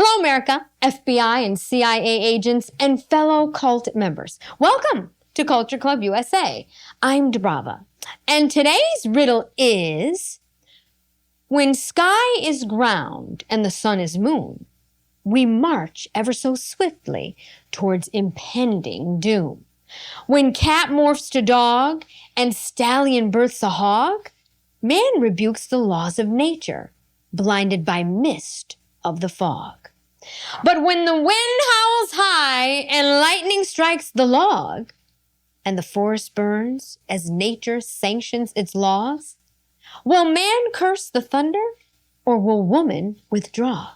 Hello, America, FBI and CIA agents, and fellow cult members. Welcome to Culture Club USA. I'm DiBrava, and today's riddle is, when sky is ground and the sun is moon, we march ever so swiftly towards impending doom. When cat morphs to dog and stallion births a hog, man rebukes the laws of nature, blinded by mist of the fog. But when the wind howls high and lightning strikes the log, and the forest burns as nature sanctions its laws, will man curse the thunder, or will woman withdraw?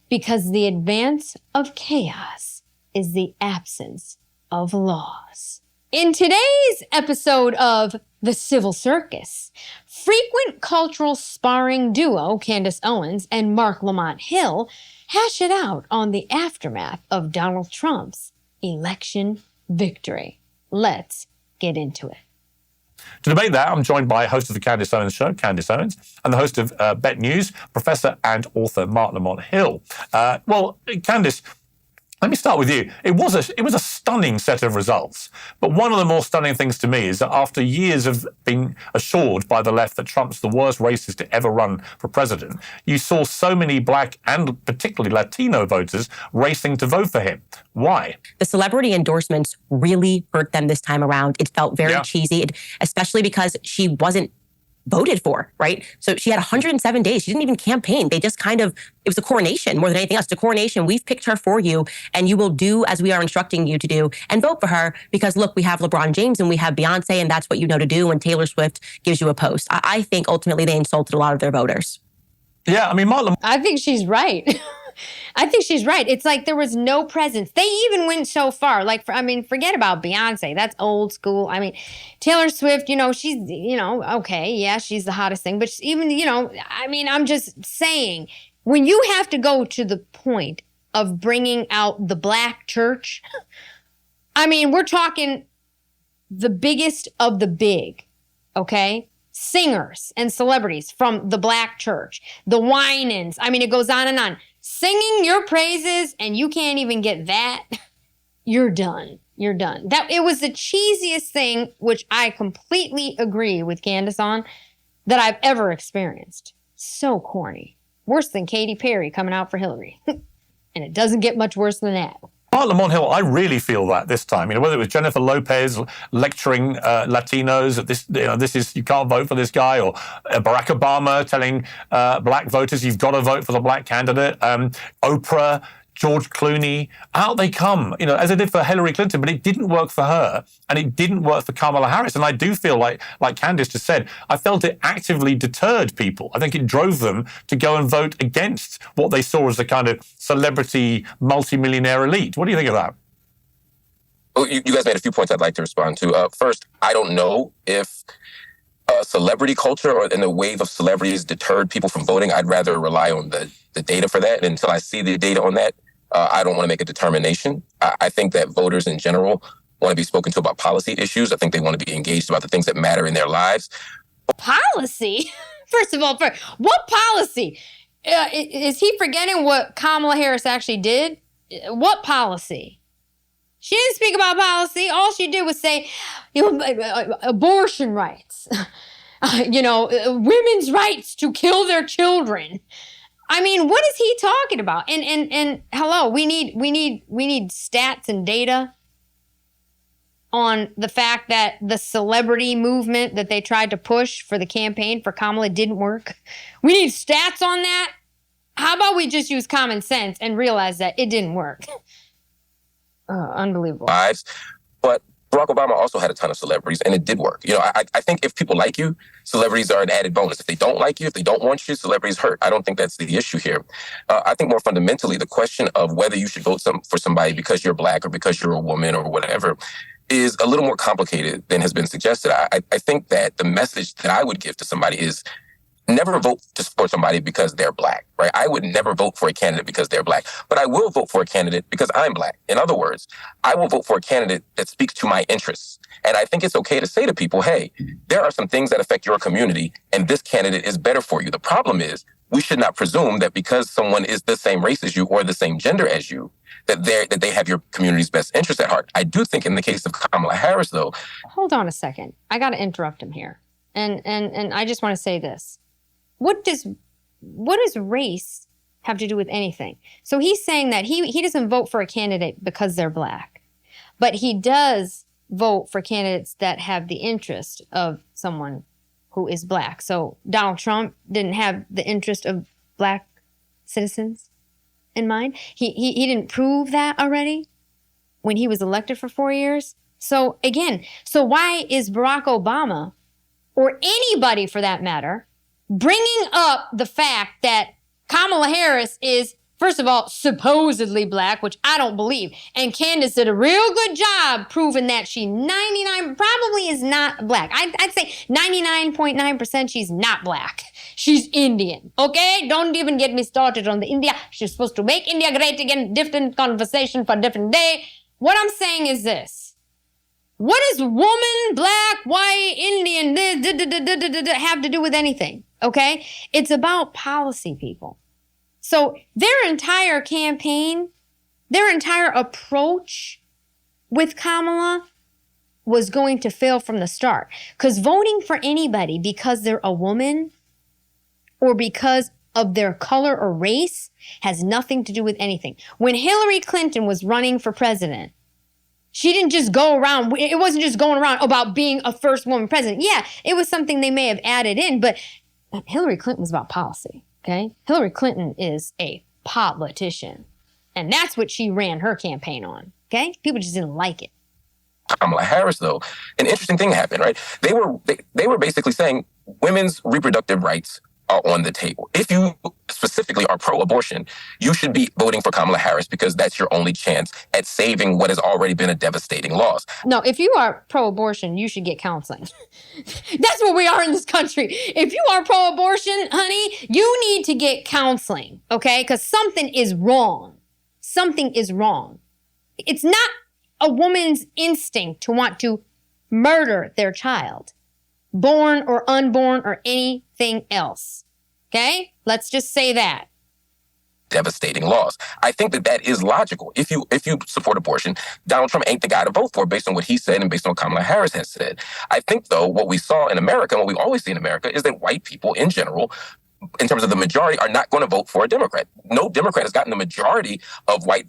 Because the advance of chaos is the absence of laws. In today's episode of The Civil Circus, frequent cultural sparring duo Candace Owens and Marc Lamont Hill hash it out on the aftermath of Donald Trump's election victory. Let's get into it. To debate that, I'm joined by host of the Candace Owens Show, Candace Owens, and the host of Bet News, Professor and author Marc Lamont Hill. Well, Candace, let me start with you. It was a stunning set of results. But one of the more stunning things to me is that after years of being assured by the left that Trump's the worst racist to ever run for president, you saw so many black and particularly Latino voters racing to vote for him. Why? The celebrity endorsements really hurt them this time around. It felt very cheesy, especially because she wasn't voted for, right? So she had 107 days. She didn't even campaign. They just it was a coronation more than anything else. It's a coronation. We've picked her for you, and you will do as we are instructing you to do and vote for her because, look, we have LeBron James and we have Beyonce, and that's what you know to do when Taylor Swift gives you a post. I think ultimately they insulted a lot of their voters. Yeah, I mean, I think she's right. I think she's right. It's like there was no presence. They even went so far. Forget about Beyonce. That's old school. I mean, Taylor Swift, she's, okay, yeah, she's the hottest thing. But even, I'm just saying, when you have to go to the point of bringing out the black church, we're talking the biggest of the big, okay? Singers and celebrities from the black church, the Winans. It goes on and on. Singing your praises and you can't even get that, you're done. You're done. It was the cheesiest thing, which I completely agree with Candace on, that I've ever experienced. So corny. Worse than Katy Perry coming out for Hillary. And it doesn't get much worse than that. Marc Lamont Hill, I really feel that this time. Whether it was Jennifer Lopez lecturing Latinos that this is, you can't vote for this guy, or Barack Obama telling black voters you've got to vote for the black candidate, Oprah, George Clooney, out they come, as it did for Hillary Clinton, but it didn't work for her, and it didn't work for Kamala Harris. And I do feel like Candace just said, I felt it actively deterred people. I think it drove them to go and vote against what they saw as a kind of celebrity, multimillionaire elite. What do you think of that? Well, you guys made a few points I'd like to respond to. First, I don't know if celebrity culture or in the wave of celebrities deterred people from voting. I'd rather rely on the data for that. And until I see the data on that, I don't want to make a determination. I think that voters in general want to be spoken to about policy issues. I think they want to be engaged about the things that matter in their lives. Policy? First of all, what policy? Is he forgetting what Kamala Harris actually did? What policy? She didn't speak about policy. All she did was say, abortion rights, women's rights to kill their children. What is he talking about? And hello, we need stats and data on the fact that the celebrity movement that they tried to push for the campaign for Kamala didn't work. We need stats on that. How about we just use common sense and realize that it didn't work? Unbelievable. But Barack Obama also had a ton of celebrities, and it did work. I think if people like you, celebrities are an added bonus. If they don't like you, if they don't want you, celebrities hurt. I don't think that's the issue here. I think more fundamentally, the question of whether you should vote for somebody because you're black or because you're a woman or whatever is a little more complicated than has been suggested. I think that the message that I would give to somebody is never vote to support somebody because they're black, right? I would never vote for a candidate because they're black, but I will vote for a candidate because I'm black. In other words, I will vote for a candidate that speaks to my interests. And I think it's okay to say to people, hey, there are some things that affect your community, and this candidate is better for you. The problem is we should not presume that because someone is the same race as you or the same gender as you, that they have your community's best interest at heart. I do think in the case of Kamala Harris, though. Hold on a second. I got to interrupt him here. And I just want to say this. What does race have to do with anything? So he's saying that he doesn't vote for a candidate because they're black, but he does vote for candidates that have the interest of someone who is black. So Donald Trump didn't have the interest of black citizens in mind. He didn't prove that already when he was elected for 4 years. So again, so why is Barack Obama, or anybody for that matter, bringing up the fact that Kamala Harris is, first of all, supposedly black, which I don't believe. And Candace did a real good job proving that she probably is not black. I'd say 99.9% she's not black. She's Indian, okay? Don't even get me started on the India. She's supposed to make India great again. Different conversation for a different day. What I'm saying is this. What does woman, black, white, Indian have to do with anything, okay? It's about policy, people. So their entire campaign, their entire approach with Kamala was going to fail from the start. Because voting for anybody because they're a woman or because of their color or race has nothing to do with anything. When Hillary Clinton was running for president, she didn't just go around, it wasn't just going around about being a first woman president. Yeah, it was something they may have added in, but Hillary Clinton was about policy. Okay, Hillary Clinton is a politician, and that's what she ran her campaign on. Okay, people just didn't like it. Kamala Harris, though, an interesting thing happened, right? They were basically saying women's reproductive rights are on the table. If you specifically are pro-abortion, you should be voting for Kamala Harris because that's your only chance at saving what has already been a devastating loss. No, if you are pro-abortion, you should get counseling. That's what we are in this country. If you are pro-abortion, honey, you need to get counseling, okay? Because something is wrong. Something is wrong. It's not a woman's instinct to want to murder their child, born or unborn or anything else. Okay? Let's just say that. Devastating loss. I think that is logical. If you support abortion, Donald Trump ain't the guy to vote for based on what he said and based on what Kamala Harris has said. I think, though, what we saw in America and what we always see in America is that white people in general, in terms of the majority, are not going to vote for a Democrat. No Democrat has gotten the majority of white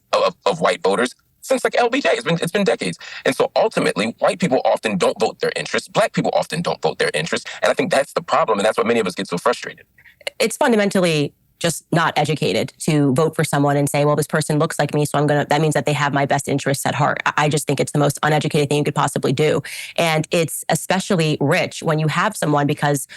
voters since like LBJ. It's been decades. And so ultimately, white people often don't vote their interests. Black people often don't vote their interests. And I think that's the problem. And that's why many of us get so frustrated. It's fundamentally just not educated to vote for someone and say, well, this person looks like me, so that means that they have my best interests at heart. I just think it's the most uneducated thing you could possibly do. And it's especially rich when you have someone, because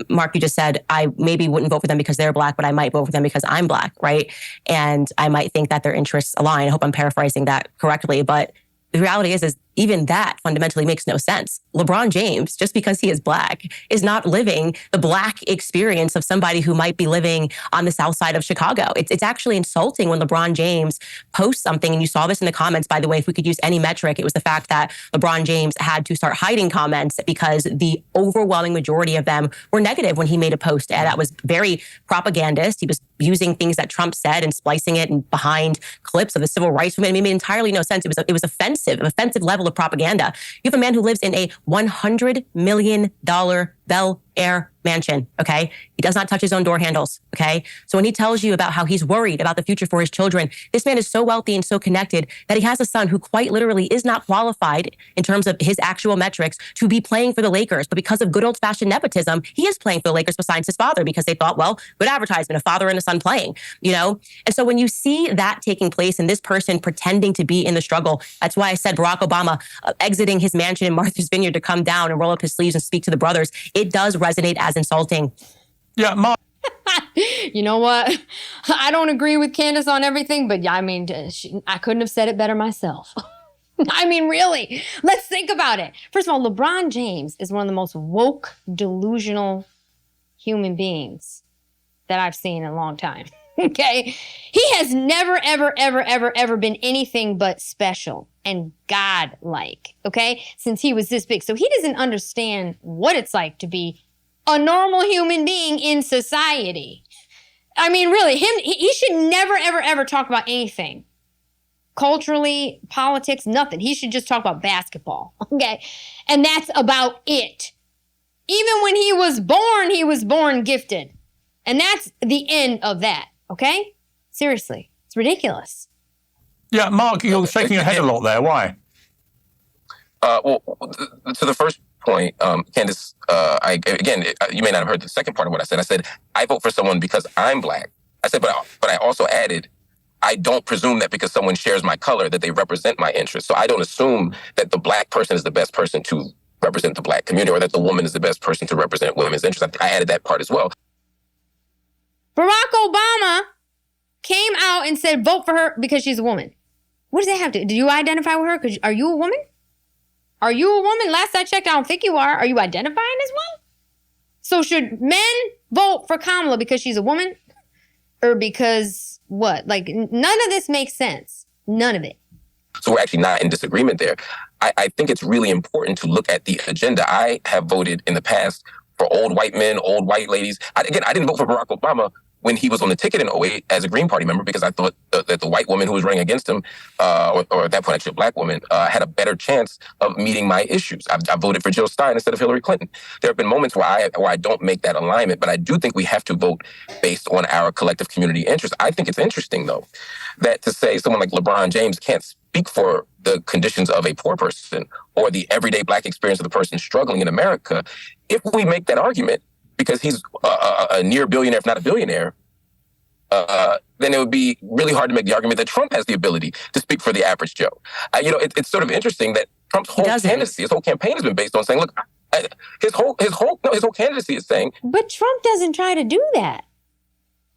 Mark, you just said, I maybe wouldn't vote for them because they're black, but I might vote for them because I'm black, right? And I might think that their interests align. I hope I'm paraphrasing that correctly, but the reality is even that fundamentally makes no sense. LeBron James, just because he is black, is not living the black experience of somebody who might be living on the south side of Chicago. It's actually insulting when LeBron James posts something, and you saw this in the comments, by the way, if we could use any metric, it was the fact that LeBron James had to start hiding comments because the overwhelming majority of them were negative when he made a post. And that was very propagandist. He was using things that Trump said and splicing it and behind clips of the civil rights movement. It made entirely no sense. It was offensive, an offensive level of propaganda. You have a man who lives in a $100 million Bel Air mansion, okay? He does not touch his own door handles, okay? So when he tells you about how he's worried about the future for his children, this man is so wealthy and so connected that he has a son who quite literally is not qualified in terms of his actual metrics to be playing for the Lakers. But because of good old-fashioned nepotism, he is playing for the Lakers besides his father because they thought, well, good advertisement, a father and a son playing, you know? And so when you see that taking place and this person pretending to be in the struggle, that's why I said Barack Obama exiting his mansion in Martha's Vineyard to come down and roll up his sleeves and speak to the brothers, it does resonate as insulting. Yeah, Mark. You know what? I don't agree with Candace on everything, but I mean, I couldn't have said it better myself. I mean, really, let's think about it. First of all, LeBron James is one of the most woke, delusional human beings that I've seen in a long time. Okay? He has never, ever, ever, ever, ever been anything but special and God-like, okay? Since he was this big. So he doesn't understand what it's like to be a normal human being in society. I mean, really, he should never, ever, ever talk about anything. Culturally, politics, nothing. He should just talk about basketball, okay? And that's about it. Even when he was born gifted. And that's the end of that, okay? Seriously, it's ridiculous. Yeah, Mark, you're shaking your head a lot there. Why? Well, to the first point, Candace, you may not have heard the second part of what I said. I said, I vote for someone because I'm black. I said, but I also added, I don't presume that because someone shares my color that they represent my interests. So I don't assume that the black person is the best person to represent the black community or that the woman is the best person to represent women's interests. I added that part as well. Barack Obama came out and said, vote for her because she's a woman. What does that have to do? Do you identify with her? Are you a woman? Are you a woman? Last I checked, I don't think you are. Are you identifying as one? So should men vote for Kamala because she's a woman? Or because what? Like, none of this makes sense. None of it. So we're actually not in disagreement there. I think it's really important to look at the agenda. I have voted in the past for old white men, old white ladies. I didn't vote for Barack Obama when he was on the ticket in 2008 as a Green Party member because I thought that the white woman who was running against him, or at that point actually a black woman, had a better chance of meeting my issues. I voted for Jill Stein instead of Hillary Clinton. There have been moments where I don't make that alignment, but I do think we have to vote based on our collective community interest. I think it's interesting, though, that to say someone like LeBron James can't speak for the conditions of a poor person or the everyday black experience of the person struggling in America, if we make that argument, because he's a near billionaire, if not a billionaire, then it would be really hard to make the argument that Trump has the ability to speak for the average Joe. It's sort of interesting that Trump's whole candidacy, his whole campaign has been based on saying, look, his whole candidacy is saying. But Trump doesn't try to do that.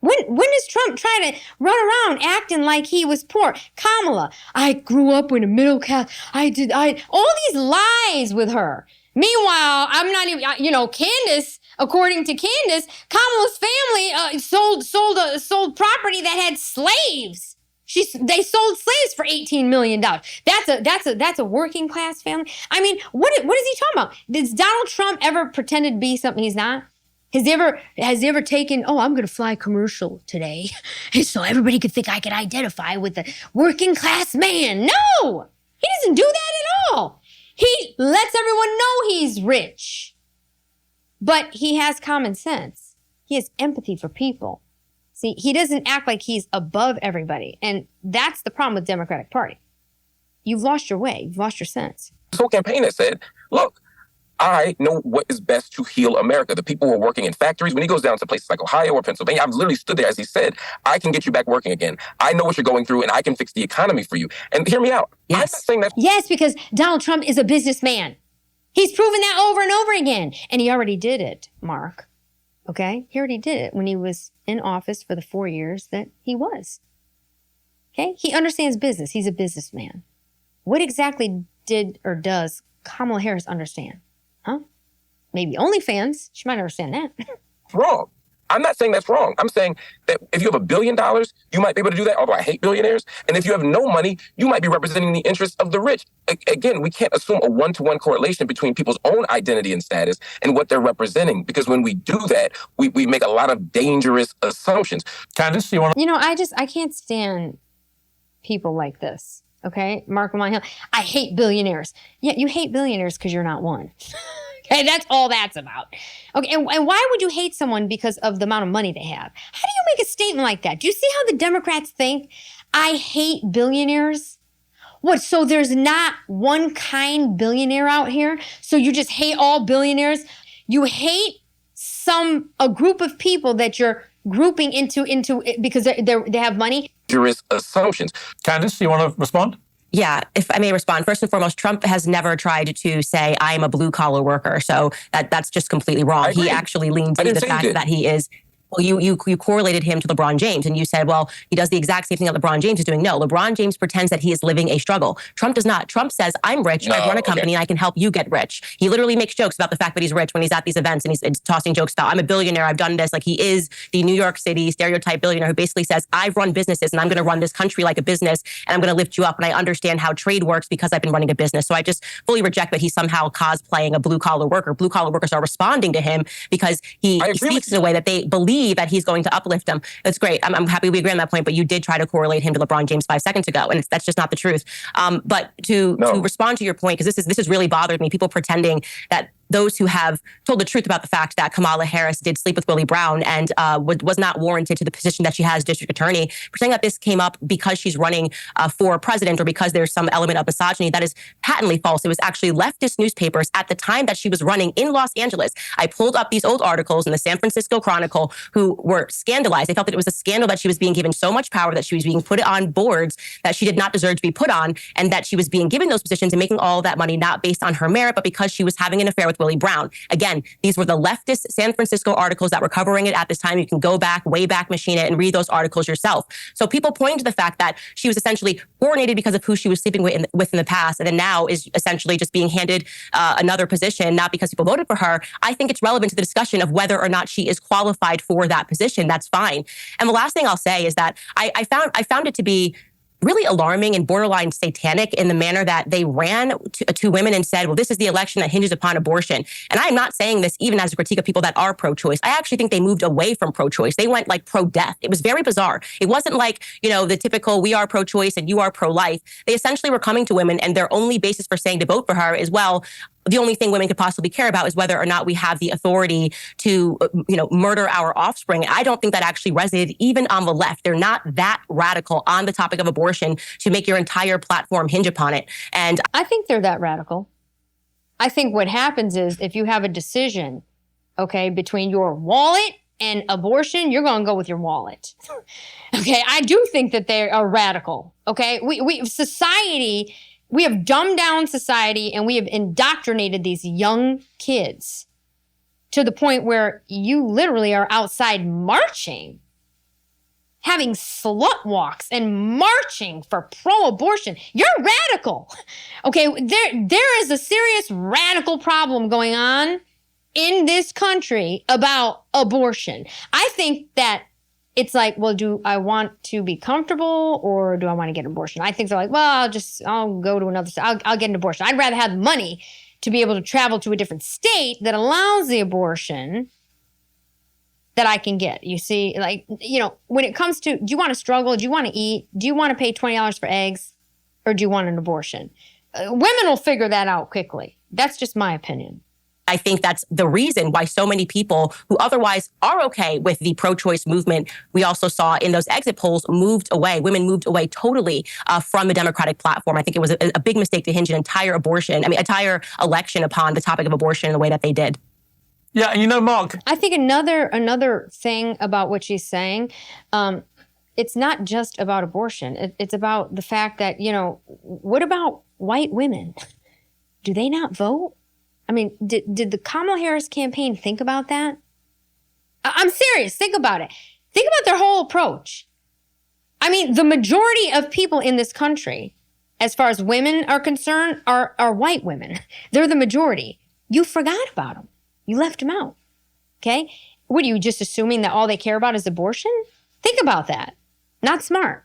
When does Trump try to run around acting like he was poor? Kamala, I grew up in a middle class. All these lies with her. Meanwhile, I'm not even, Candace, according to Candace, Kamala's family sold property that had slaves. They sold slaves for $18 million. That's a working class family. I mean, what is he talking about? Does Donald Trump ever pretended to be something he's not? Has he ever taken, I'm going to fly commercial today so everybody could think I could identify with the working class man? No, he doesn't do that at all. He lets everyone know he's rich, but he has common sense. He has empathy for people. See, he doesn't act like he's above everybody. And that's the problem with the Democratic Party. You've lost your way. You've lost your sense. This whole campaign that said, look, I know what is best to heal America. The people who are working in factories, when he goes down to places like Ohio or Pennsylvania, I've literally stood there as he said, I can get you back working again. I know what you're going through and I can fix the economy for you. And hear me out. Yes. I'm not saying that. Yes, because Donald Trump is a businessman. He's proven that over and over again. And he already did it, Mark. Okay? He already did it when he was in office for the 4 years that he was. Okay? He understands business. He's a businessman. What exactly did or does Kamala Harris understand? Huh? Maybe OnlyFans. She might understand that. Wrong. I'm not saying that's wrong. I'm saying that if you have $1 billion, you might be able to do that, although I hate billionaires. And if you have no money, you might be representing the interests of the rich. Again, we can't assume a one-to-one correlation between people's own identity and status and what they're representing. Because when we do that, we make a lot of dangerous assumptions. Candace, you want to... I can't stand people like this. Okay, Marc Lamont, I hate billionaires. Yeah, you hate billionaires because you're not one. Okay, that's all that's about. Okay, and why would you hate someone because of the amount of money they have? How do you make a statement like that? Do you see how the Democrats think? I hate billionaires. What, so there's not one kind billionaire out here? So you just hate all billionaires? You hate a group of people that you're grouping into because they have money? Assumptions. Candace, you want to respond? Yeah, if I may respond. First and foremost, Trump has never tried to say, I am a blue-collar worker. So that's just completely wrong. He actually leans into the fact that he is... Well, you correlated him to LeBron James, and you said, well, he does the exact same thing that LeBron James is doing. No, LeBron James pretends that he is living a struggle. Trump does not. Trump says, I'm rich, I run a company, and I can help you get rich. He literally makes jokes about the fact that he's rich when he's at these events, and he's tossing jokes about, I'm a billionaire, I've done this. Like, he is the New York City stereotype billionaire who basically says, I've run businesses, and I'm going to run this country like a business, and I'm going to lift you up, and I understand how trade works because I've been running a business. So I just fully reject that he's somehow cosplaying a blue-collar worker. Blue-collar workers are responding to him because he speaks in a way that they believe believe that he's going to uplift him. That's great. I'm happy we agree on that point, but you did try to correlate him to LeBron James 5 seconds ago, and that's just not the truth. But to respond to your point, because this has really bothered me, people pretending that those who have told the truth about the fact that Kamala Harris did sleep with Willie Brown and was not warranted to the position that she has, district attorney, pretending that this came up because she's running for president or because there's some element of misogyny, that is patently false. It was actually leftist newspapers at the time that she was running in Los Angeles. I pulled up these old articles in the San Francisco Chronicle who were scandalized. They felt that it was a scandal that she was being given so much power, that she was being put on boards that she did not deserve to be put on, and that she was being given those positions and making all of that money not based on her merit, but because she was having an affair with Willie Brown. Again, these were the leftist San Francisco articles that were covering it at this time. You can go back, way back machine it, and read those articles yourself. So people pointing to the fact that she was essentially coronated because of who she was sleeping with in the past, and then now is essentially just being handed another position, not because people voted for her. I think it's relevant to the discussion of whether or not she is qualified for that position. That's fine. And the last thing I'll say is that I found it to be really alarming and borderline satanic in the manner that they ran to women and said, well, this is the election that hinges upon abortion. And I'm not saying this even as a critique of people that are pro-choice. I actually think they moved away from pro-choice. They went like pro-death. It was very bizarre. It wasn't like, the typical we are pro-choice and you are pro-life. They essentially were coming to women, and their only basis for saying to vote for her is, well, the only thing women could possibly care about is whether or not we have the authority to, murder our offspring. I don't think that actually resonated even on the left. They're not that radical on the topic of abortion to make your entire platform hinge upon it. And I think they're that radical. I think what happens is if you have a decision, between your wallet and abortion, you're going to go with your wallet. I do think that they are radical. We have dumbed down society, and we have indoctrinated these young kids to the point where you literally are outside marching, having slut walks and marching for pro-abortion. You're radical. There is a serious radical problem going on in this country about abortion. I think that it's like, well, do I want to be comfortable or do I want to get an abortion? I think they're like, well, I'll go to another state. I'll get an abortion. I'd rather have money to be able to travel to a different state that allows the abortion that I can get. You see, when it comes to, do you want to struggle? Do you want to eat? Do you want to pay $20 for eggs? Or do you want an abortion? Women will figure that out quickly. That's just my opinion. I think that's the reason why so many people who otherwise are okay with the pro-choice movement, we also saw in those exit polls, moved away. Women moved away totally from the Democratic platform. I think it was a big mistake to hinge an entire election upon the topic of abortion in the way that they did. Yeah, and Mark, I think another thing about what she's saying, it's not just about abortion. It's about the fact that, what about white women? Do they not vote? I mean, did the Kamala Harris campaign think about that? I'm serious. Think about it. Think about their whole approach. I mean, the majority of people in this country, as far as women are concerned, are white women. They're the majority. You forgot about them. You left them out. What, are you just assuming that all they care about is abortion? Think about that. Not smart.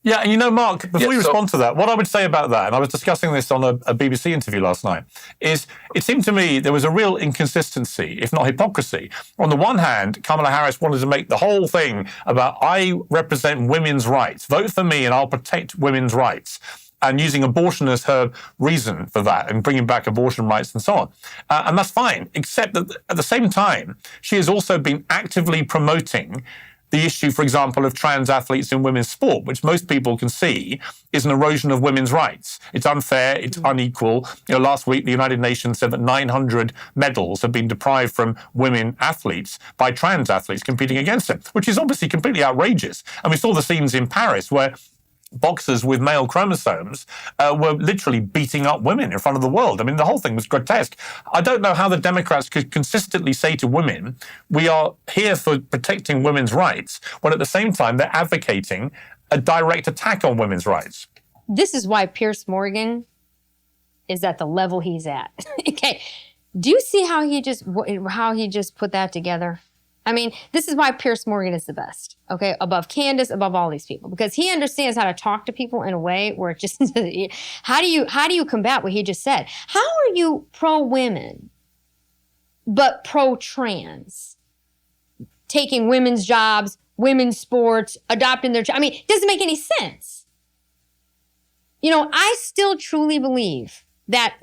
Yeah, and Mark, before you respond to that, what I would say about that, and I was discussing this on a BBC interview last night, is it seemed to me there was a real inconsistency, if not hypocrisy. On the one hand, Kamala Harris wanted to make the whole thing about, I represent women's rights. Vote for me and I'll protect women's rights. And using abortion as her reason for that and bringing back abortion rights and so on. And that's fine, except that at the same time, she has also been actively promoting the issue, for example, of trans athletes in women's sport, which most people can see is an erosion of women's rights. It's unfair, it's unequal. Last week, the United Nations said that 900 medals have been deprived from women athletes by trans athletes competing against them, which is obviously completely outrageous. And we saw the scenes in Paris where boxers with male chromosomes were literally beating up women in front of the world. I mean, the whole thing was grotesque. I don't know how the Democrats could consistently say to women, we are here for protecting women's rights, when at the same time they're advocating a direct attack on women's rights. This is why Piers Morgan is at the level he's at. Do you see how he just put that together? I mean, this is why Piers Morgan is the best, above Candace, above all these people, because he understands how to talk to people in a way where it just, how do you combat what he just said? How are you pro-women, but pro-trans? taking women's jobs, women's sports, adopting their, I mean, it doesn't make any sense. You know, I still truly believe that,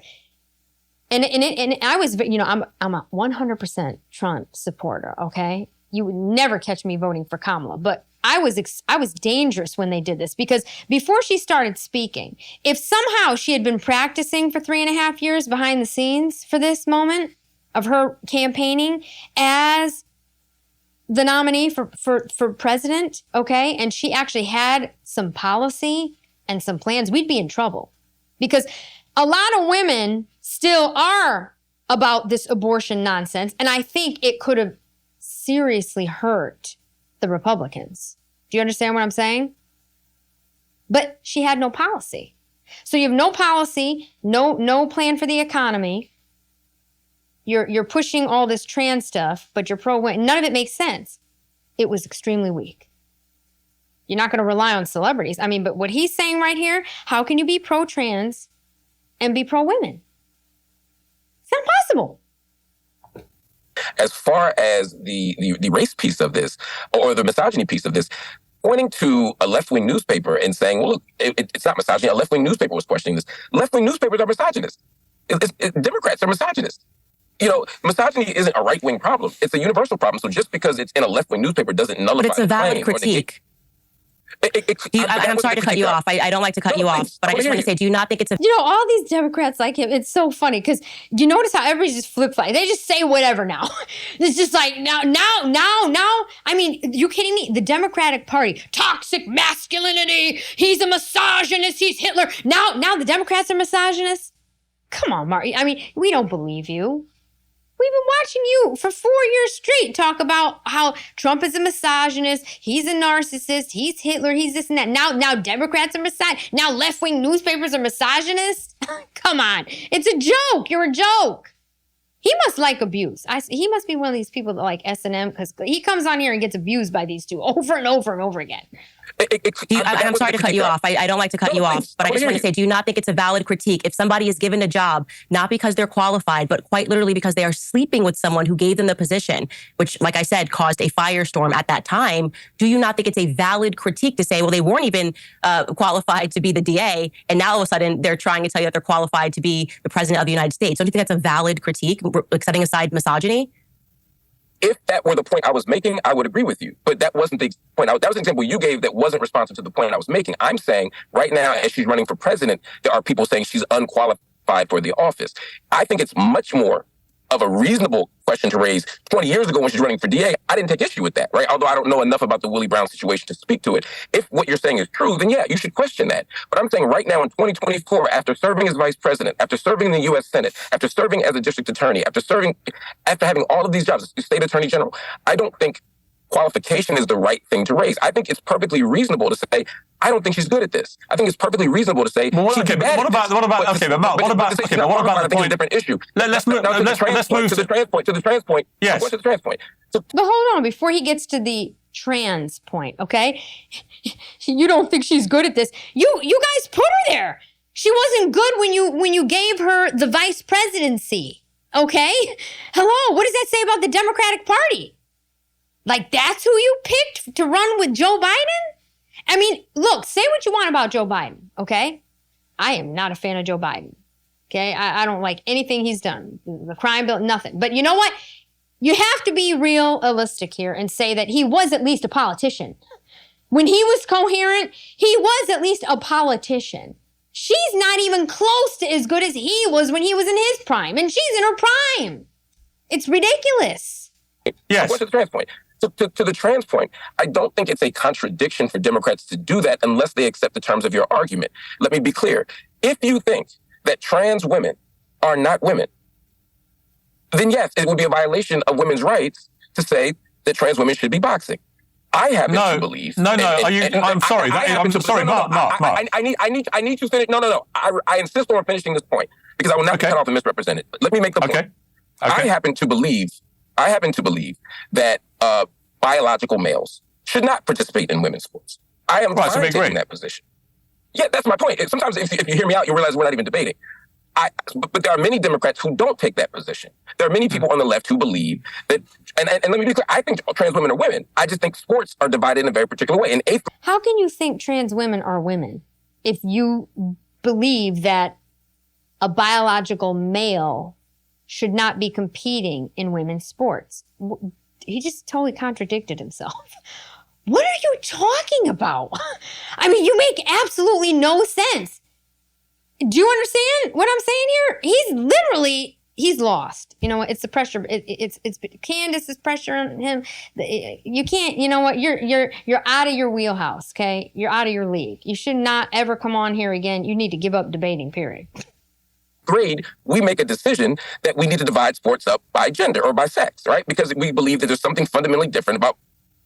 and I was, you know, I'm a 100% Trump supporter, okay? You would never catch me voting for Kamala, but I was dangerous when they did this, because before she started speaking, if somehow she had been practicing for 3.5 years behind the scenes for this moment of her campaigning as the nominee for president, okay, and she actually had some policy and some plans, we'd be in trouble. Because a lot of women still are about this abortion nonsense, and I think it could have seriously hurt the Republicans. Do you understand what I'm saying? But she had no policy. So you have no policy, no plan for the economy. You're pushing all this trans stuff, but you're pro-women. None of it makes sense. It was extremely weak. You're not going to rely on celebrities. I mean, but what he's saying right here, how can you be pro-trans and be pro-women? It's not possible. As far as the race piece of this, or the misogyny piece of this, pointing to a left-wing newspaper and saying, well, look, it's not misogyny. A left-wing newspaper was questioning this. Left-wing newspapers are misogynist. Democrats are misogynist. You know, misogyny isn't a right-wing problem. It's a universal problem. So just because it's in a left-wing newspaper doesn't nullify But it's a valid critique. I'm sorry to cut you off. I don't like to cut you off, but I just want to say, do you not think it's a... You know, all these Democrats like him, it's so funny, because you notice how everybody's just flip-flop. They just say whatever now. It's just like, now. I mean, you kidding me? The Democratic Party, toxic masculinity, he's a misogynist, he's Hitler. Now the Democrats are misogynists? Come on, Mark. I mean, we don't believe you. We've been watching you for 4 years straight talk about how Trump is a misogynist, he's a narcissist, he's Hitler, he's this and that. Now Democrats are misogynist. Now left-wing newspapers are misogynist. Come on. It's a joke. You're a joke. He must like abuse. He must be one of these people that like S&M, because he comes on here and gets abused by these two over and over and over again. I'm sorry to cut you off. I don't like to cut you off, but I just want to say, do you not think it's a valid critique if somebody is given a job, not because they're qualified, but quite literally because they are sleeping with someone who gave them the position, which, like I said, caused a firestorm at that time? Do you not think it's a valid critique to say, well, they weren't even qualified to be the DA, and now all of a sudden they're trying to tell you that they're qualified to be the president of the United States? Don't you think that's a valid critique, like setting aside misogyny? If that were the point I was making, I would agree with you. But that wasn't the point. That was an example you gave that wasn't responsive to the point I was making. I'm saying right now, as she's running for president, there are people saying she's unqualified for the office. I think it's much more of a reasonable question to raise. 20 years ago when she's running for DA, I didn't take issue with that, right? Although I don't know enough about the Willie Brown situation to speak to it. If what you're saying is true, then yeah, you should question that. But I'm saying right now in 2024, after serving as vice president, after serving in the U.S. Senate, after serving as a district attorney, after having all of these jobs, state attorney general, I don't think qualification is the right thing to raise. I think it's perfectly reasonable to say, I don't think she's good at this. I think it's perfectly reasonable to say, what about the point? A different issue. Let's move to the trans point. Yes. To the trans point. But hold on, before he gets to the trans point, okay? You don't think she's good at this. You guys put her there. She wasn't good when you gave her the vice presidency, okay? Hello, what does that say about the Democratic Party? Like, that's who you picked to run with Joe Biden? I mean, look, say what you want about Joe Biden, okay? I am not a fan of Joe Biden, okay? I don't like anything he's done. The crime bill, nothing. But you know what? You have to be realistic here and say that he was at least a politician. When he was coherent, he was at least a politician. She's not even close to as good as he was when he was in his prime, and she's in her prime. It's ridiculous. Yes. What's the trans point? To the trans point, I don't think it's a contradiction for Democrats to do that unless they accept the terms of your argument. Let me be clear. If you think that trans women are not women, then yes, it would be a violation of women's rights to say that trans women should be boxing. I happen to believe. I'm sorry. Mark. I need to finish. No. I insist on finishing this point because I will not be cut off and misrepresented. Let me make the point. Okay. I happen to believe that biological males should not participate in women's sports. I am fine taking that position. Yeah, that's my point. Sometimes if you hear me out, you realize we're not even debating. But there are many Democrats who don't take that position. There are many people on the left who believe that, and let me be clear, I think trans women are women. I just think sports are divided in a very particular way. How can you think trans women are women if you believe that a biological male should not be competing in women's sports? He just totally contradicted himself. What are you talking about? I mean, you make absolutely no sense. Do you understand what I'm saying here? He's lost. You know what? It's the pressure. It's Candace's pressure on him. You can't, you know what? You're out of your wheelhouse, okay? You're out of your league. You should not ever come on here again. You need to give up debating, period. Grade, we make a decision that we need to divide sports up by gender or by sex, right? Because we believe that there's something fundamentally different about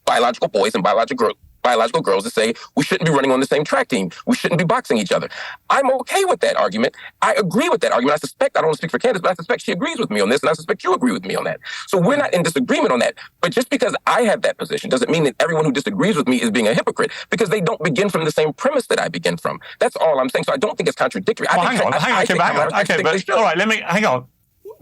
biological boys and biological girls that say we shouldn't be running on the same track team. We shouldn't be boxing each other. I'm okay with that argument. I agree with that argument. I don't want to speak for Candace, but I suspect she agrees with me on this, and I suspect you agree with me on that. So we're not in disagreement on that. But just because I have that position doesn't mean that everyone who disagrees with me is being a hypocrite, because they don't begin from the same premise that I begin from. That's all I'm saying. So I don't think it's contradictory. Well, hang on. All right, hang on.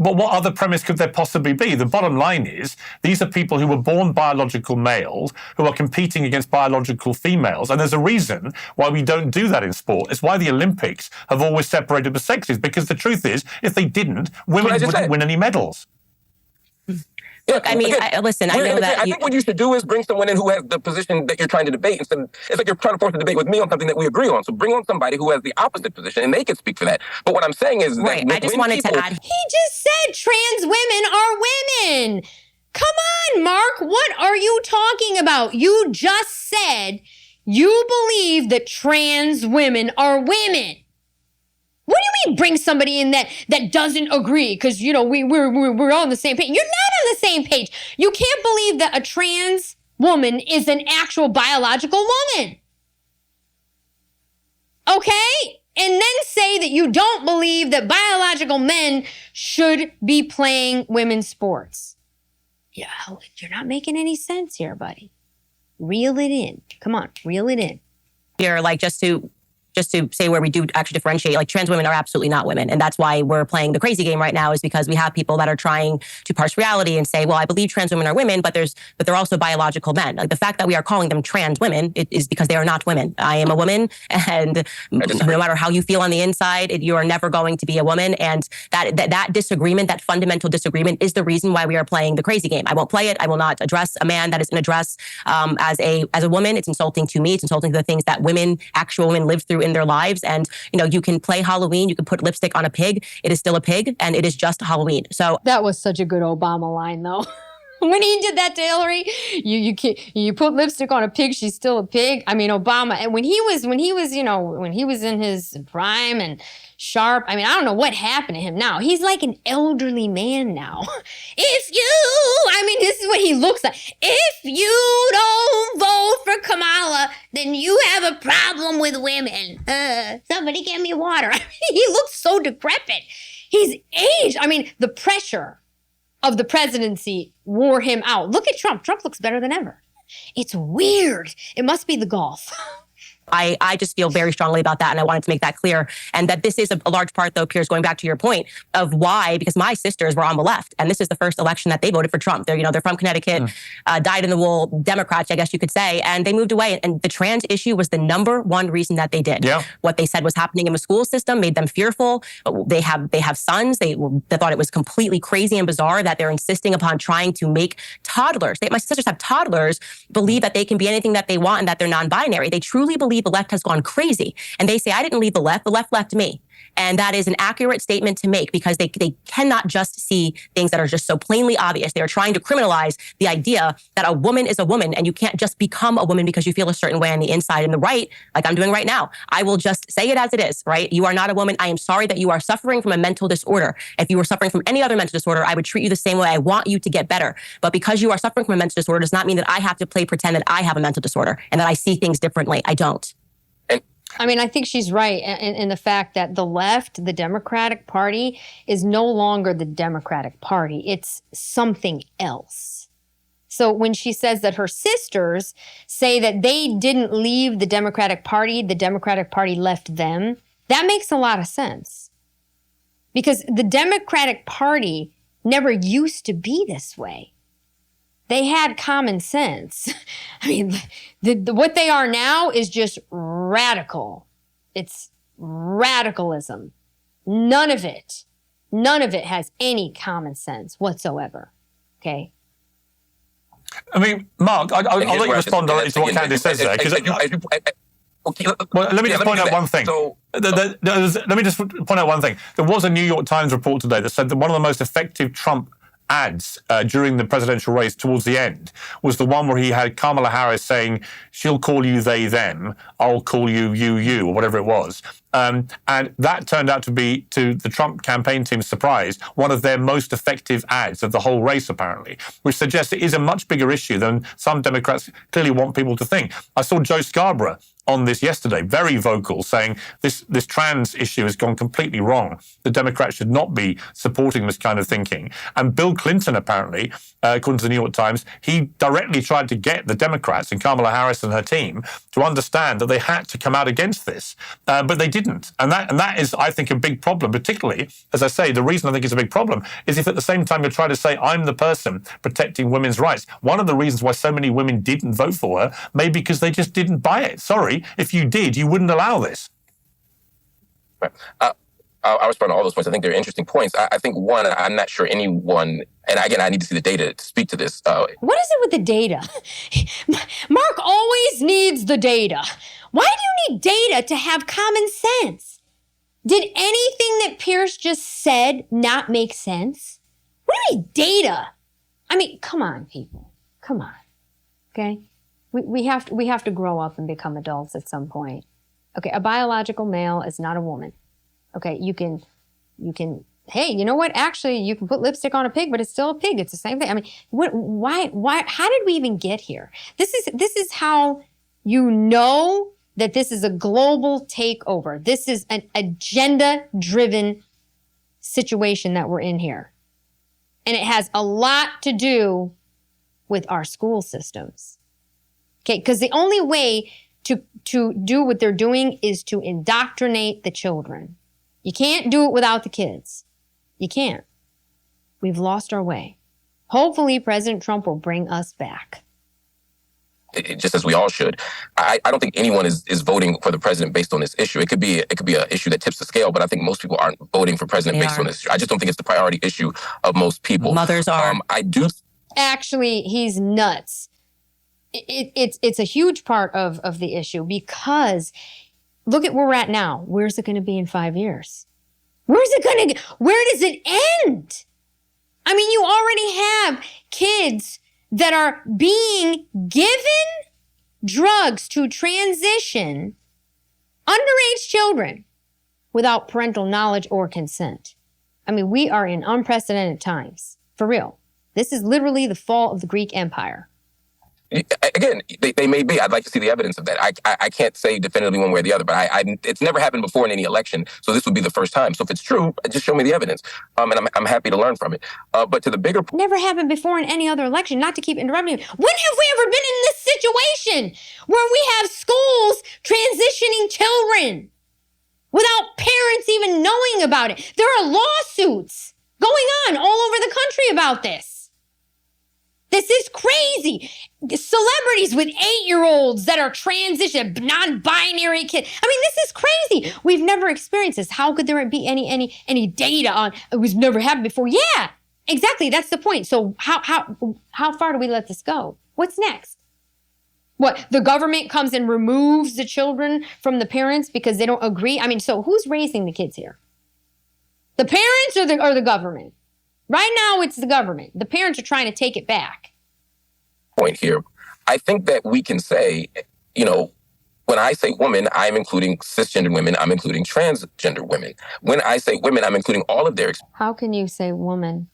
Well, what other premise could there possibly be? The bottom line is these are people who were born biological males who are competing against biological females. And there's a reason why we don't do that in sport. It's why the Olympics have always separated the sexes, because the truth is, if they didn't, women wouldn't win any medals. Look, I mean, listen, I know that... I think what you should do is bring someone in who has the position that you're trying to debate. It's like you're trying to force a debate with me on something that we agree on. So bring on somebody who has the opposite position, and they can speak for that. But what I'm saying is that... I just wanted to add... He just said trans women are women. Come on, Mark. What are you talking about? You just said you believe that trans women are women. What do you mean bring somebody in that doesn't agree? Because, you know, we're on the same page. You're not on the same page. You can't believe that a trans woman is an actual biological woman. Okay? And then say that you don't believe that biological men should be playing women's sports. Yeah, you're not making any sense here, buddy. Reel it in. Come on, reel it in. Here, like, just to say where we do actually differentiate, like trans women are absolutely not women. And that's why we're playing the crazy game right now, is because we have people that are trying to parse reality and say, well, I believe trans women are women, but they're also biological men. Like the fact that we are calling them trans women, it is because they are not women. I am a woman, and no matter how you feel on the inside, you are never going to be a woman. And that disagreement, that fundamental disagreement, is the reason why we are playing the crazy game. I won't play it. I will not address a man that is in a dress as a woman. It's insulting to me. It's insulting to the things that actual women live through in their lives. And, you know, you can play Halloween, you can put lipstick on a pig. It is still a pig, and it is just Halloween. So that was such a good Obama line, though. When he did that to Hillary, you put lipstick on a pig, she's still a pig. I mean, Obama, and when he was in his prime and sharp, I mean, I don't know what happened to him now. He's like an elderly man now. This is what he looks like. If you don't vote for Kamala, then you have a problem with women. Somebody get me water. I mean, he looks so decrepit. He's aged. I mean, the pressure of the presidency wore him out. Look at Trump. Trump looks better than ever. It's weird. It must be the golf. I just feel very strongly about that, and I wanted to make that clear. And that this is a large part, though, Piers, going back to your point of why, because my sisters were on the left, and this is the first election that they voted for Trump. They're from Connecticut, dyed-in-the-wool Democrats, I guess you could say, and they moved away. And the trans issue was the #1 reason that they did. Yeah. What they said was happening in the school system made them fearful. They have sons. They thought it was completely crazy and bizarre that they're insisting upon trying to make toddlers. My sisters have toddlers believe that they can be anything that they want and that they're non-binary. They truly believe the left has gone crazy. And they say, I didn't leave the left left me. And that is an accurate statement to make, because they cannot just see things that are just so plainly obvious. They are trying to criminalize the idea that a woman is a woman, and you can't just become a woman because you feel a certain way on the inside. And the right, like I'm doing right now, I will just say it as it is, right? You are not a woman. I am sorry that you are suffering from a mental disorder. If you were suffering from any other mental disorder, I would treat you the same way. I want you to get better. But because you are suffering from a mental disorder does not mean that I have to pretend that I have a mental disorder and that I see things differently. I don't. I mean, I think she's right in the fact that the left, the Democratic Party, is no longer the Democratic Party. It's something else. So when she says that her sisters say that they didn't leave the Democratic Party left them, that makes a lot of sense. Because the Democratic Party never used to be this way. They had common sense. I mean, what they are now is just radical. It's radicalism. None of it has any common sense whatsoever. Okay? I mean, Mark, I'll let you respond directly to what Candace says there. Well, let me just point out one thing. Let me just point out one thing. There was a New York Times report today that said that one of the most effective Trump ads during the presidential race towards the end was the one where he had Kamala Harris saying, she'll call you they, them, I'll call you you, or whatever it was. And that turned out to be, to the Trump campaign team's surprise, one of their most effective ads of the whole race, apparently, which suggests it is a much bigger issue than some Democrats clearly want people to think. I saw Joe Scarborough on this yesterday, very vocal, saying this trans issue has gone completely wrong. The Democrats should not be supporting this kind of thinking. And Bill Clinton, apparently, according to the New York Times, he directly tried to get the Democrats and Kamala Harris and her team to understand that they had to come out against this, but they didn't. And that is, I think, a big problem, particularly, as I say, the reason I think it's a big problem is if at the same time you're trying to say, I'm the person protecting women's rights. One of the reasons why so many women didn't vote for her may be because they just didn't buy it. Sorry, if you did, you wouldn't allow this. Right. I'll respond to all those points. I think they're interesting points. I think, one, I'm not sure anyone, and again, I need to see the data to speak to this. What is it with the data? Mark always needs the data. Why do you need data to have common sense? Did anything that Piers just said not make sense? What do you need data? I mean, come on, people. Come on. Okay? We have to grow up and become adults at some point. Okay, a biological male is not a woman. Okay, you can, hey, you know what? Actually, you can put lipstick on a pig, but it's still a pig. It's the same thing. I mean, why, how did we even get here? This is how you know that this is a global takeover. This is an agenda-driven situation that we're in here. And it has a lot to do with our school systems. Okay, because the only way to do what they're doing is to indoctrinate the children. You can't do it without the kids. You can't. We've lost our way. Hopefully, President Trump will bring us back. Just as we all should. I don't think anyone is voting for the president based on this issue. It could be an issue that tips the scale, but I think most people aren't voting for president based on this issue. I just don't think it's the priority issue of most people. Mothers are. I do. Actually, he's nuts. It's a huge part of the issue because look at where we're at now. Where's it going to be in 5 years? Where does it end? I mean, you already have kids that are being given drugs to transition, underage children, without parental knowledge or consent. I mean, we are in unprecedented times, for real. This is literally the fall of the Greek Empire. Again, they may be. I'd like to see the evidence of that. I can't say definitively one way or the other, but it's never happened before in any election, so this would be the first time. So if it's true, just show me the evidence, and I'm happy to learn from it. But to the bigger point, never happened before in any other election. Not to keep interrupting you. When have we ever been in this situation where we have schools transitioning children without parents even knowing about it? There are lawsuits going on all over the country about this. This is crazy. Celebrities with 8-year-olds that are transitioned, non-binary kids. I mean, this is crazy. We've never experienced this. How could there be any data on it was never happened before? Yeah, exactly. That's the point. So how far do we let this go? What's next? What, the government comes and removes the children from the parents because they don't agree? I mean, so who's raising the kids here? The parents or the government? Right now, it's the government. The parents are trying to take it back. Point here. I think that we can say, when I say woman, I'm including cisgender women. I'm including transgender women. When I say women, I'm including all of their... How can you say woman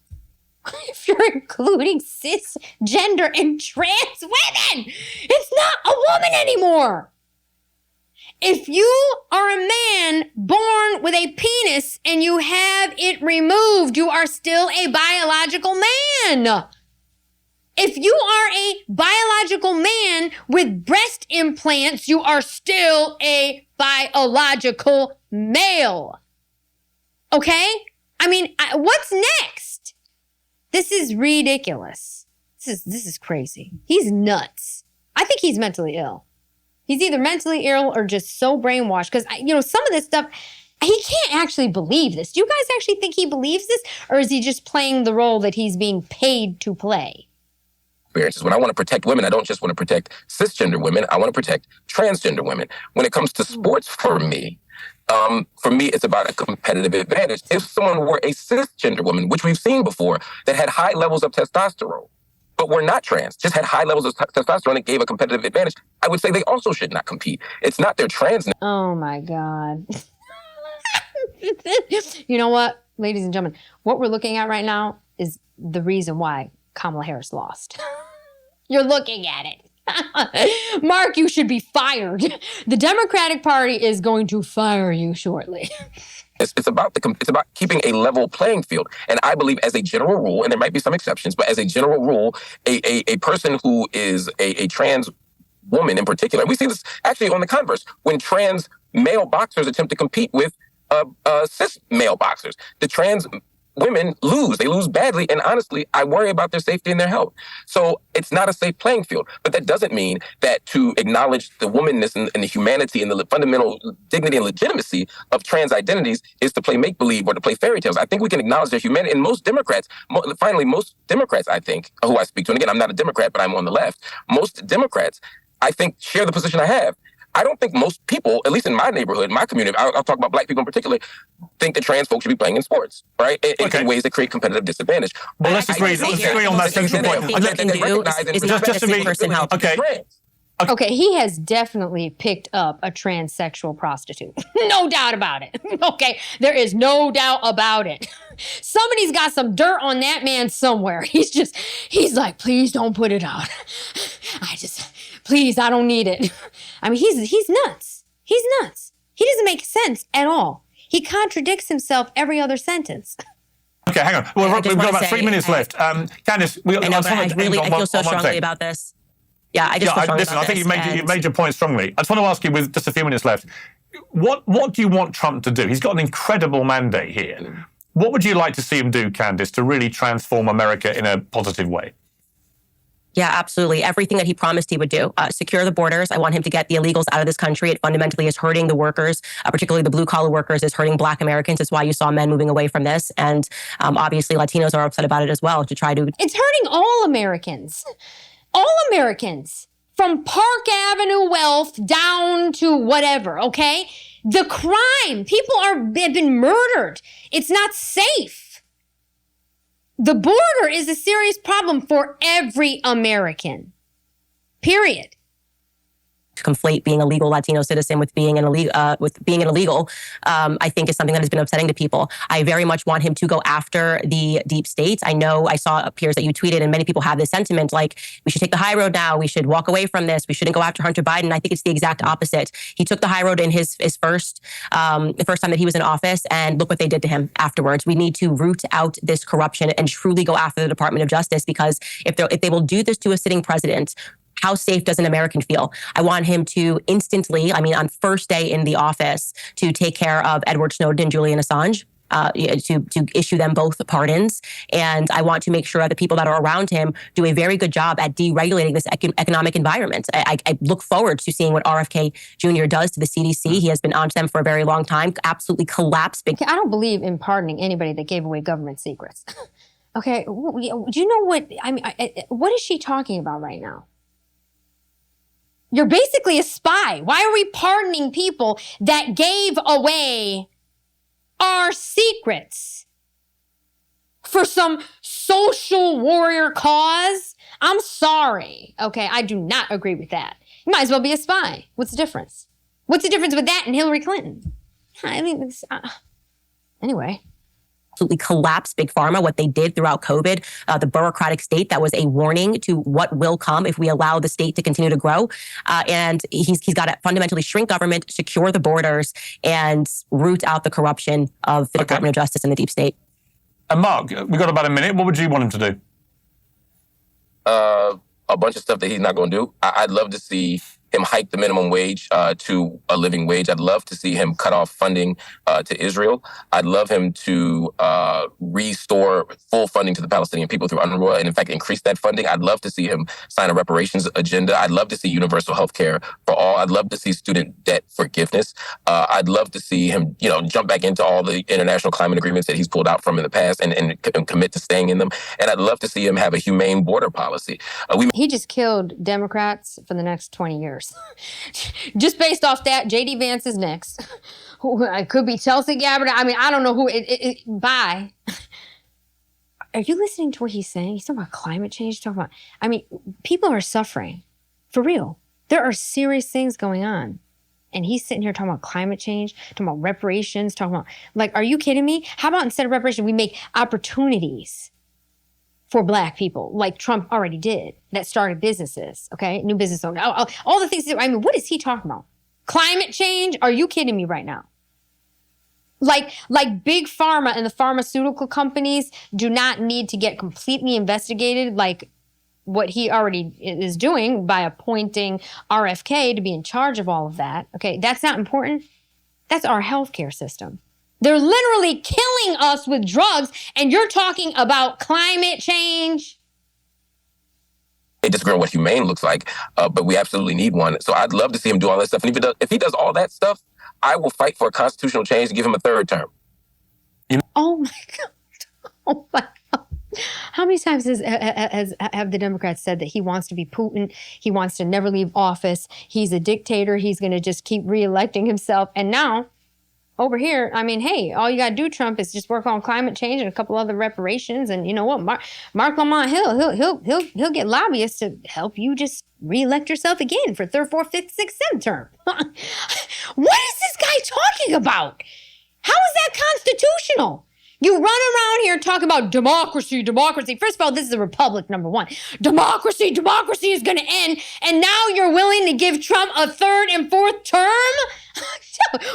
if you're including cisgender and trans women? It's not a woman anymore. If you are a man born with a penis and you have it removed, you are still a biological man. If you are a biological man with breast implants, you are still a biological male. Okay? I mean, what's next? This is ridiculous. This is crazy. He's nuts. I think he's mentally ill. He's either mentally ill or just so brainwashed because, some of this stuff, he can't actually believe this. Do you guys actually think he believes this? Or is he just playing the role that he's being paid to play? When I want to protect women, I don't just want to protect cisgender women. I want to protect transgender women. When it comes to sports, for me, it's about a competitive advantage. If someone were a cisgender woman, which we've seen before, that had high levels of testosterone, but were not trans, just had high levels of testosterone and gave a competitive advantage, I would say they also should not compete. It's not their trans. Oh, my God. You know what, ladies and gentlemen? What we're looking at right now is the reason why Kamala Harris lost. You're looking at it. Mark, you should be fired. The Democratic Party is going to fire you shortly. It's about keeping a level playing field. And I believe as a general rule, and there might be some exceptions, but as a general rule, a person who is a trans woman in particular, we see this actually on the converse, when trans male boxers attempt to compete with cis male boxers. The trans women lose. They lose badly. And honestly, I worry about their safety and their health. So it's not a safe playing field. But that doesn't mean that to acknowledge the womanness and the humanity and the fundamental dignity and legitimacy of trans identities is to play make-believe or to play fairy tales. I think we can acknowledge their humanity. And most Democrats, I think, who I speak to, and again, I'm not a Democrat, but I'm on the left, most Democrats, I think, share the position I have. I don't think most people, at least in my neighborhood, my community, I'll talk about Black people in particular, think that trans folks should be playing in sports, right? In ways that create competitive disadvantage. Well, let's agree on that central point. Okay, he has definitely picked up a transsexual prostitute. No doubt about it. Okay, there is no doubt about it. Somebody's got some dirt on that man somewhere. He's like, please don't put it out. Please, I don't need it. I mean, he's nuts. He's nuts. He doesn't make sense at all. He contradicts himself every other sentence. Okay, hang on. Well, we've got about 3 minutes left. Candace, I feel so strongly about this. Yeah, I just feel strongly listen, about I think you've made your point strongly. I just want to ask you, with just a few minutes left, what do you want Trump to do? He's got an incredible mandate here. What would you like to see him do, Candace, to really transform America in a positive way? Yeah, absolutely. Everything that he promised he would do. Secure the borders. I want him to get the illegals out of this country. It fundamentally is hurting the workers, particularly the blue-collar workers. It's hurting Black Americans. It's why you saw men moving away from this. And obviously, Latinos are upset about it as well, to try to... It's hurting all Americans. All Americans. From Park Avenue wealth down to whatever, okay? The crime. People have been murdered. It's not safe. The border is a serious problem for every American. Period. Conflate being a legal Latino citizen with being an illegal, I think is something that has been upsetting to people. I very much want him to go after the deep states. I know I saw, Piers, that you tweeted, and many people have this sentiment like, we should take the high road now. We should walk away from this. We shouldn't go after Hunter Biden. I think it's the exact opposite. He took the high road in the first time that he was in office, and look what they did to him afterwards. We need to root out this corruption and truly go after the Department of Justice, because if they will do this to a sitting president, how safe does an American feel? I want him to instantly, on first day in the office, to take care of Edward Snowden and Julian Assange, to issue them both pardons. And I want to make sure that the people that are around him do a very good job at deregulating this economic environment. I look forward to seeing what RFK Jr. does to the CDC. He has been on to them for a very long time, absolutely collapsed. I don't believe in pardoning anybody that gave away government secrets. Okay, do you know what, what is she talking about right now? You're basically a spy. Why are we pardoning people that gave away our secrets for some social warrior cause? I'm sorry. Okay, I do not agree with that. You might as well be a spy. What's the difference? What's the difference with that and Hillary Clinton? Anyway. Absolutely collapsed Big Pharma, what they did throughout COVID, the bureaucratic state that was a warning to what will come if we allow the state to continue to grow. And he's got to fundamentally shrink government, secure the borders, and root out the corruption of the Department of Justice and the deep state. And Mark, we've got about a minute. What would you want him to do? A bunch of stuff that he's not going to do. I'd love to see him hike the minimum wage to a living wage. I'd love to see him cut off funding to Israel. I'd love him to restore full funding to the Palestinian people through UNRWA, and in fact, increase that funding. I'd love to see him sign a reparations agenda. I'd love to see universal health care for all. I'd love to see student debt forgiveness. I'd love to see him, jump back into all the international climate agreements that he's pulled out from in the past and commit to staying in them. And I'd love to see him have a humane border policy. He just killed Democrats for the next 20 years. Just based off that, J.D. Vance is next. It could be Chelsea Gabbard. I mean, I don't know who. Bye. Are you listening to what he's saying? He's talking about climate change. People are suffering. For real. There are serious things going on. And he's sitting here talking about climate change, talking about reparations, talking about, are you kidding me? How about instead of reparations, we make opportunities for Black people, like Trump already did, that started businesses, okay? New business owners, all the things. What is he talking about? Climate change? Are you kidding me right now? Like big pharma and the pharmaceutical companies do not need to get completely investigated like what he already is doing by appointing RFK to be in charge of all of that. Okay, that's not important. That's our healthcare system. They're literally killing us with drugs, and you're talking about climate change. They disagree on what humane looks like, but we absolutely need one. So I'd love to see him do all that stuff. And if he does all that stuff, I will fight for a constitutional change to give him a third term. Oh my God. Oh my God. How many times have the Democrats said that he wants to be Putin? He wants to never leave office. He's a dictator. He's going to just keep reelecting himself. And now, over here, hey, all you got to do, Trump, is just work on climate change and a couple other reparations. And you know what? Marc Lamont, he'll get lobbyists to help you just reelect yourself again for third, fourth, fifth, sixth, seventh term. What is this guy talking about? How is that constitutional? You run around here talking about democracy. First of all, this is a republic, number one. Democracy is going to end. And now you're willing to give Trump a third and fourth term?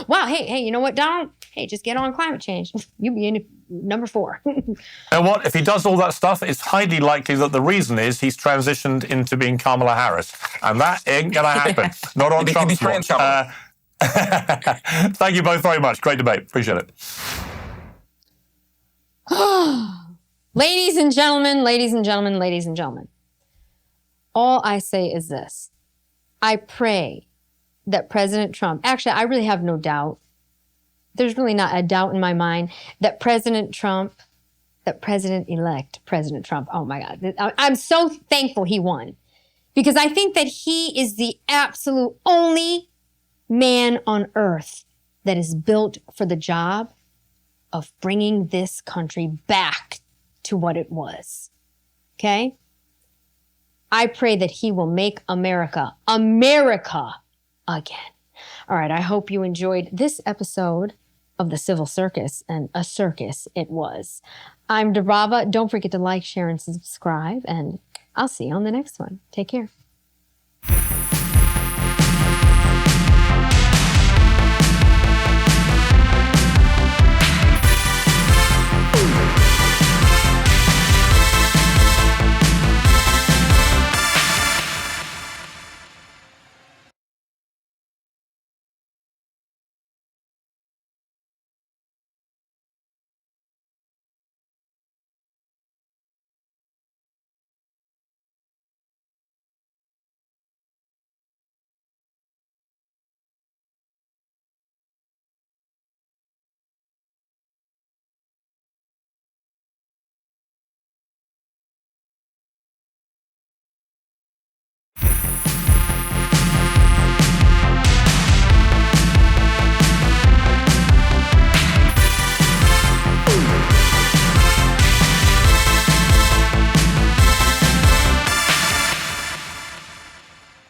Wow, hey, you know what, Donald? Hey, just get on climate change. You'll be in number 4. And what, if he does all that stuff, it's highly likely that the reason is he's transitioned into being Kamala Harris. And that ain't going to happen. Not on Trump's watch. Thank you both very much. Great debate. Appreciate it. Ladies and gentlemen, all I say is this. I pray that President Trump, actually, I really have no doubt. There's really not a doubt in my mind that President-elect President Trump, oh my God, I'm so thankful he won. Because I think that he is the absolute only man on earth that is built for the job of bringing this country back to what it was. Okay? I pray that he will make America again. All right, I hope you enjoyed this episode of the Civil Circus, and a circus it was. I'm DiBrava. Don't forget to like, share, and subscribe, and I'll see you on the next one. Take care.